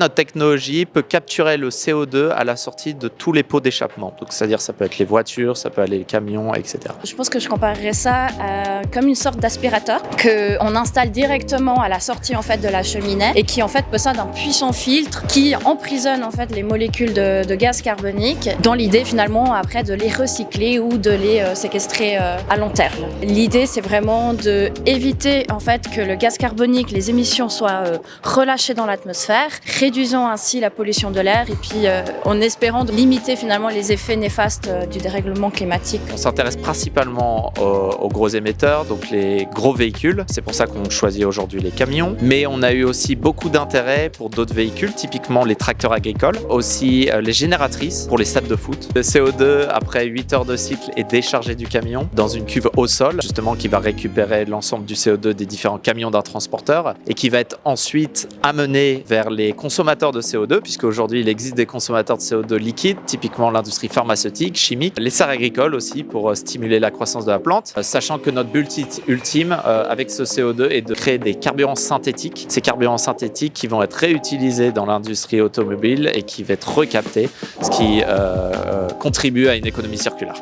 Notre technologie peut capturer le CO2 à la sortie de tous les pots d'échappement. Donc, c'est-à-dire, ça peut être les voitures, ça peut aller les camions, etc. Je pense que je comparerais ça comme une sorte d'aspirateur qu'on installe directement à la sortie en fait de la cheminée et qui en fait possède un puissant filtre qui emprisonne en fait les molécules de gaz carbonique dans l'idée finalement après de les recycler ou de les séquestrer à long terme. L'idée c'est vraiment de éviter en fait que le gaz carbonique, les émissions soient relâchées dans l'atmosphère, réduisant ainsi la pollution de l'air et puis en espérant de limiter finalement les effets néfastes du dérèglement climatique. On s'intéresse principalement aux gros émetteurs, donc les gros véhicules. C'est pour ça qu'on choisit aujourd'hui les camions. Mais on a eu aussi beaucoup d'intérêt pour d'autres véhicules, typiquement les tracteurs agricoles, aussi les génératrices pour les stades de foot. Le CO2, après 8 heures de cycle, est déchargé du camion dans une cuve au sol, justement qui va récupérer l'ensemble du CO2 des différents camions d'un transporteur et qui va être ensuite amené vers les consommateurs de CO2, puisque aujourd'hui il existe des consommateurs de CO2 liquide, typiquement l'industrie pharmaceutique, chimique, les serres agricoles aussi pour stimuler la croissance de la plante, sachant que notre but ultime avec ce CO2 est de créer des carburants synthétiques. Ces carburants synthétiques qui vont être réutilisés dans l'industrie automobile et qui vont être recaptés, ce qui contribue à une économie circulaire.